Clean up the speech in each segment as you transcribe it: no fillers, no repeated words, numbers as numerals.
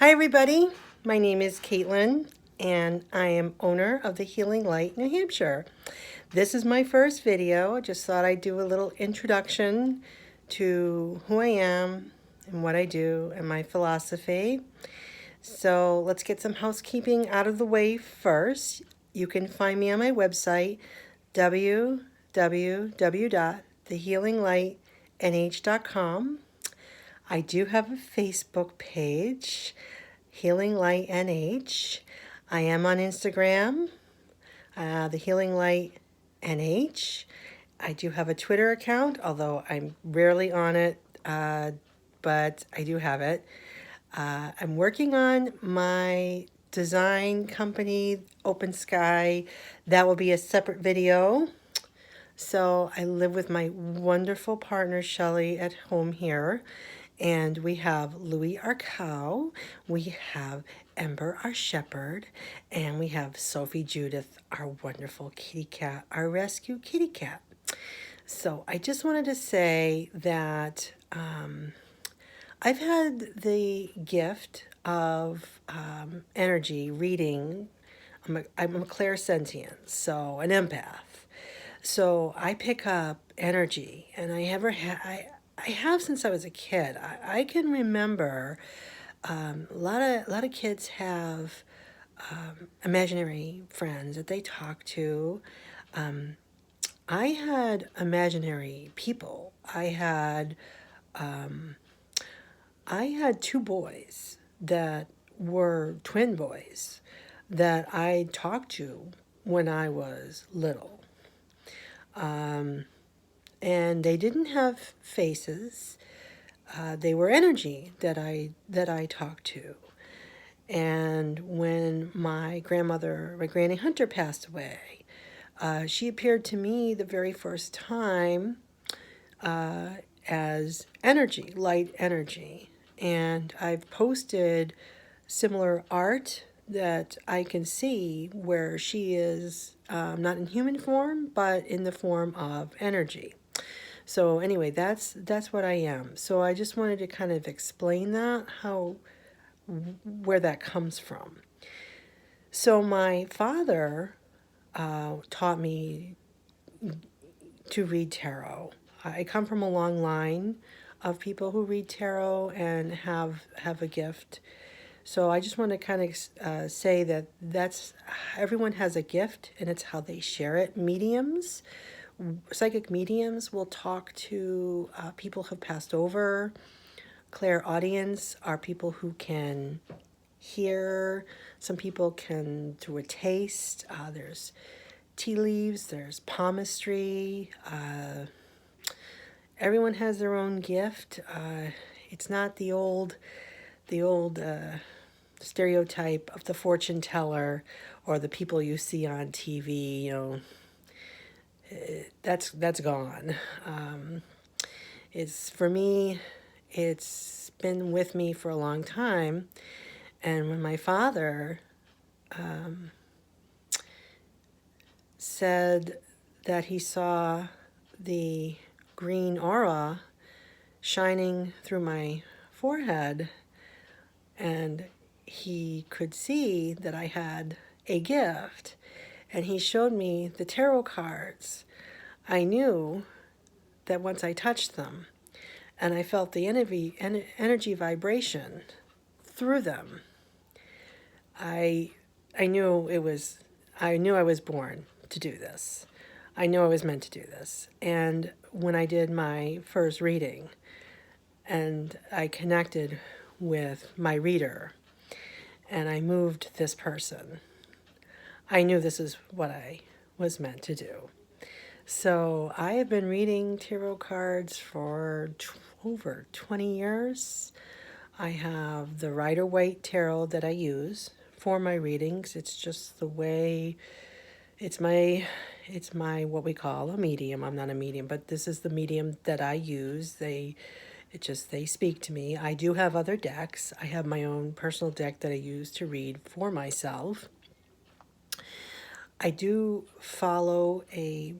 Hi everybody, my name is Caitlin and I am owner of the Healing Light New Hampshire. This is my first video. I just thought I'd do a little introduction to who I am and what I do and my philosophy. So let's get some housekeeping out of the way first. You can find me on my website, www.thehealinglightnh.com. I do have a Facebook page, Healing Light NH. I am on Instagram, the Healing Light NH. I do have a Twitter account, although I'm rarely on it, but I do have it. I'm working on my design company, Open Sky. That will be a separate video. So I live with my wonderful partner, Shelly, at home here. And we have Louie, our cow. We have Ember, our shepherd. And we have Sophie Judith, our wonderful kitty cat, our rescue kitty cat. So I just wanted to say that I've had the gift of energy reading. I'm a clairsentient, so an empath. So I pick up energy, and I have since I was a kid. I can remember a lot of kids have imaginary friends that they talk to. I had imaginary people. I had two boys that were twin boys that I talked to when I was little. And they didn't have faces. They were energy that I talked to. And when my Granny Hunter, passed away, she appeared to me the very first time as energy, light energy. And I've posted similar art that I can see where she is not in human form, but in the form of energy. So anyway, that's what I am. So I just wanted to kind of explain that, where that comes from. So my father taught me to read tarot. I come from a long line of people who read tarot and have a gift. So I just want to kind of say that everyone has a gift, and it's how they share it. Psychic mediums will talk to people who've passed over. Clairaudience are people who can hear. Some people can through a taste. There's tea leaves. There's palmistry. Everyone has their own gift. It's not the old stereotype of the fortune teller or the people you see on TV. That's gone. It's for me. It's been with me for a long time, and when my father said that he saw the green aura shining through my forehead, and he could see that I had a gift, and he showed me the tarot cards, I knew that once I touched them and I felt the energy vibration through them, I knew I knew I was born to do this. I knew I was meant to do this. And when I did my first reading and I connected with my reader and I moved this person, I knew this is what I was meant to do. So I have been reading tarot cards for over 20 years. I have the Rider-Waite tarot that I use for my readings. It's just the way, it's my what we call a medium. I'm not a medium, but this is the medium that I use. They speak to me. I do have other decks. I have my own personal deck that I use to read for myself. I do follow a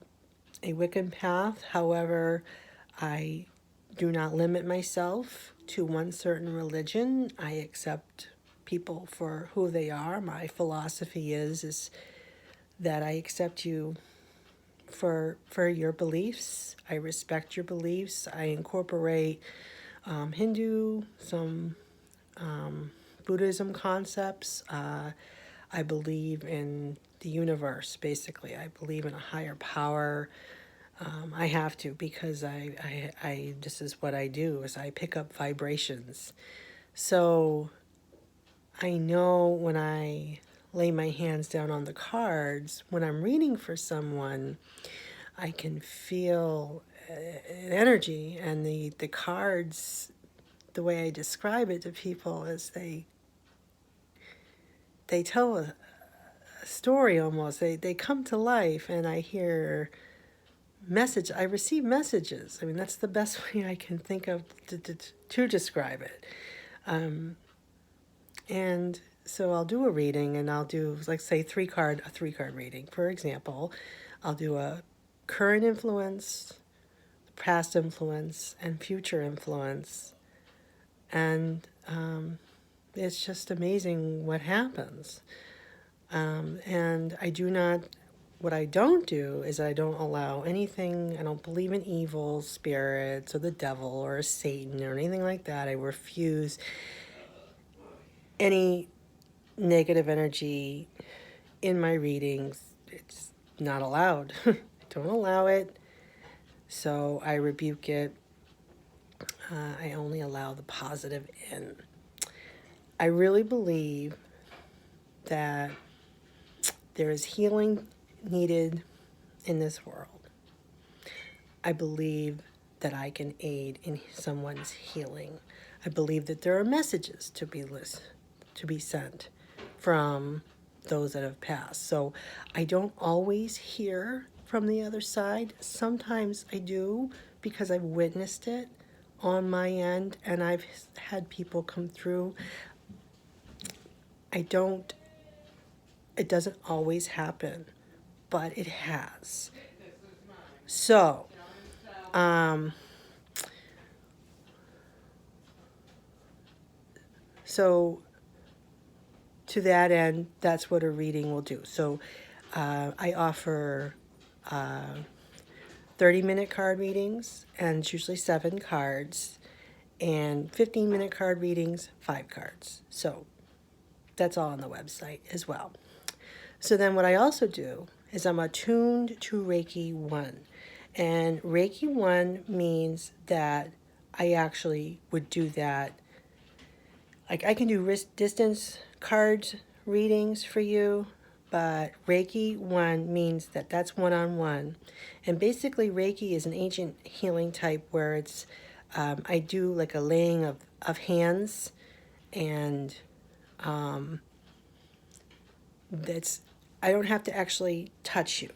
Wiccan path. However, I do not limit myself to one certain religion. I accept people for who they are. My philosophy is that I accept you for your beliefs. I respect your beliefs. I incorporate Hindu, some Buddhism concepts. I believe in the universe, basically. I believe in a higher power. I have to, because I this is what I do, is I pick up vibrations. So I know when I lay my hands down on the cards, when I'm reading for someone, I can feel an energy, and the cards, the way I describe it to people is they tell a story almost. They come to life, and I hear I receive messages. I mean, that's the best way I can think of to describe it. And so I'll do a reading, and I'll do, like, say, a three-card reading. For example, I'll do a current influence, past influence, and future influence. And it's just amazing what happens. And what I don't do is I don't allow anything, I don't believe in evil spirits or the devil or Satan or anything like that. I refuse any negative energy in my readings. It's not allowed. I don't allow it. So I rebuke it. I only allow the positive in. I really believe that there is healing needed in this world. I believe that I can aid in someone's healing. I believe that there are messages to be sent from those that have passed. So I don't always hear from the other side. Sometimes I do, because I've witnessed it on my end, and I've had people come through. It doesn't always happen, but it has. So, to that end, that's what a reading will do. So I offer 30-minute card readings, and it's usually 7 cards, and 15-minute card readings, 5 cards. So that's all on the website as well. So then what I also do is I'm attuned to Reiki 1. And Reiki 1 means that I actually would do that. Like, I can do distance cards readings for you, but Reiki 1 means that that's one-on-one. And basically Reiki is an ancient healing type where it's, I do like a laying of hands, and I don't have to actually touch you.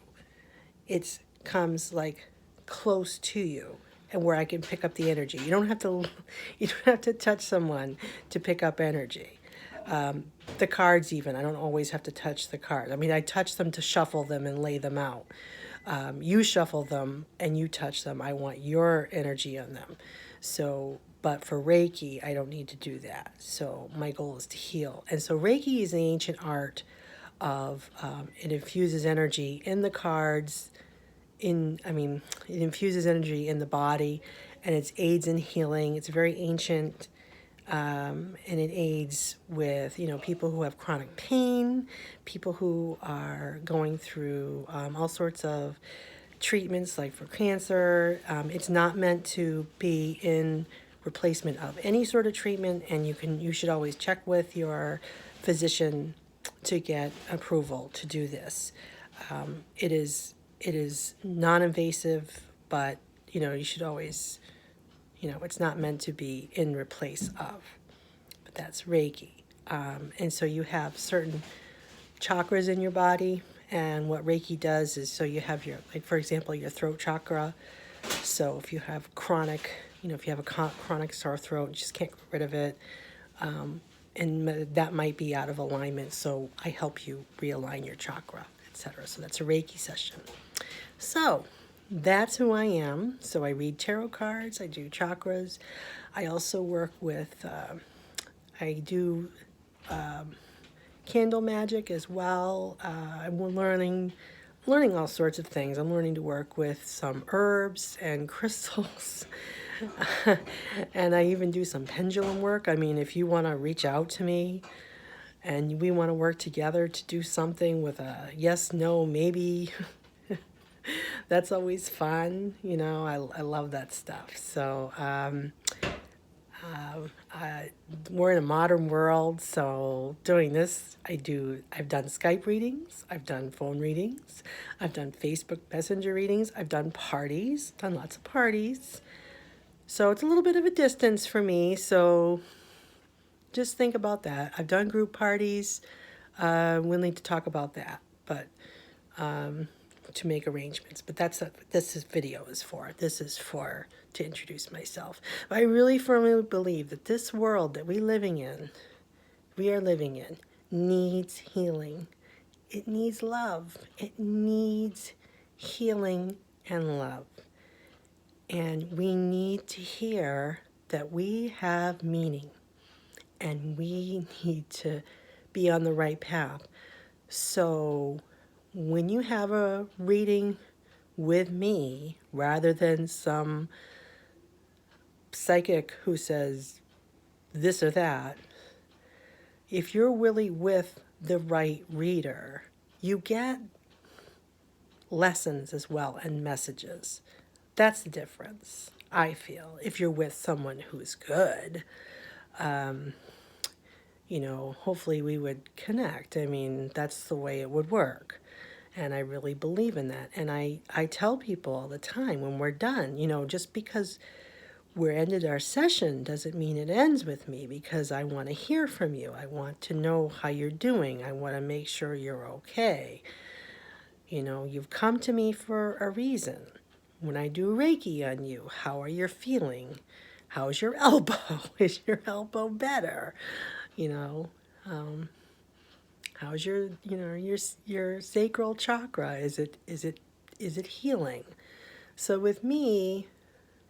It comes like close to you, and where I can pick up the energy. You don't have to touch someone to pick up energy. The cards, even, I don't always have to touch the cards. I mean, I touch them to shuffle them and lay them out. You shuffle them and you touch them. I want your energy on them. So, but for Reiki, I don't need to do that. So my goal is to heal. And so Reiki is an ancient art of, it infuses energy in the cards, it infuses energy in the body, and it aids in healing. It's very ancient, and it aids with, people who have chronic pain, people who are going through all sorts of treatments, like for cancer. It's not meant to be in replacement of any sort of treatment, and you should always check with your physician to get approval to do this. It is non-invasive, but you should always, it's not meant to be in replace of. But that's Reiki. And so you have certain chakras in your body, and what Reiki does is, so you have for example, your throat chakra. So if you have if you have a chronic sore throat and just can't get rid of it, and that might be out of alignment, so I help you realign your chakra, etc. So that's a Reiki session. So that's who I am. So I read tarot cards, I do chakras. I also work with, I do candle magic as well. I'm learning all sorts of things. I'm learning to work with some herbs and crystals. And I even do some pendulum work. I mean, if you want to reach out to me and we want to work together to do something with a yes, no, maybe, that's always fun. You know, I love that stuff. So, we're in a modern world, so doing this, I've done Skype readings, I've done phone readings, I've done Facebook Messenger readings, I've done parties, done lots of parties. So it's a little bit of a distance for me, so just think about that. I've done group parties. We'll need to talk about that, but to make arrangements. But that's what this video is for. This is for to introduce myself. But I really firmly believe that this world that we are living in, needs healing. It needs love. It needs healing and love. And we need to hear that we have meaning and we need to be on the right path. So when you have a reading with me, rather than some psychic who says this or that, if you're really with the right reader, you get lessons as well and messages. That's the difference, I feel. If you're with someone who's good, you know, hopefully we would connect. I mean, that's the way it would work. And I really believe in that. And I tell people all the time when we're done, you know, just because we're ended our session doesn't mean it ends with me, because I want to hear from you. I want to know how you're doing. I want to make sure you're okay. You know, you've come to me for a reason. When I do Reiki on you, how are you feeling? How's your elbow? Is your elbow better? You know, how's your, you know, your sacral chakra? Is it healing? So with me,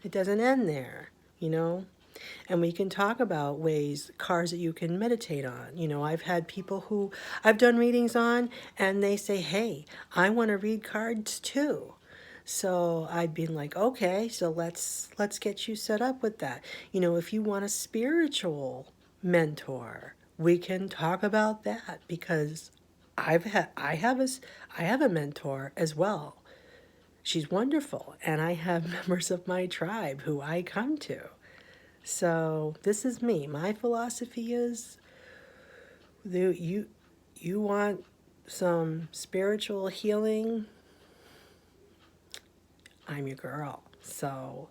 it doesn't end there, you know. And we can talk about cards that you can meditate on. You know, I've had people who I've done readings on, and they say, "Hey, I want to read cards too." So I'd be like, "Okay, so let's get you set up with that." You know, if you want a spiritual mentor, we can talk about that, because I have a mentor as well. She's wonderful, and I have members of my tribe who I come to. So this is me. My philosophy is, you want some spiritual healing, I'm your girl. So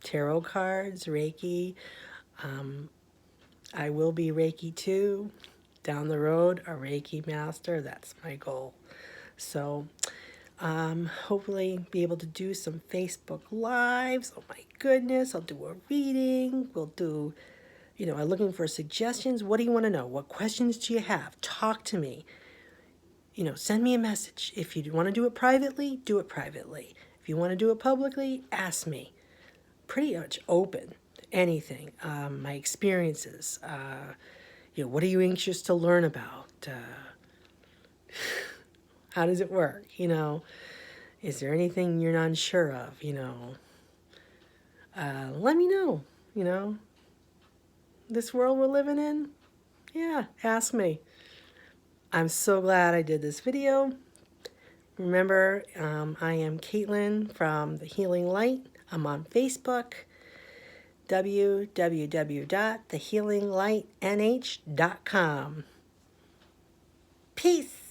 tarot cards, Reiki. I will be Reiki too. Down the road, a Reiki master. That's my goal. So hopefully be able to do some Facebook Lives. Oh my goodness, I'll do a reading. We'll do, you know, I'm looking for suggestions. What do you want to know? What questions do you have? Talk to me. You know, send me a message. If you want to do it privately, do it privately. If you want to do it publicly, ask me. Pretty much open to anything. My experiences. You know, what are you anxious to learn about? How does it work? You know, is there anything you're not sure of? You know, let me know. You know, this world we're living in, yeah, ask me. I'm so glad I did this video. Remember, I am Caitlin from The Healing Light. I'm on Facebook, www.thehealinglightnh.com. Peace.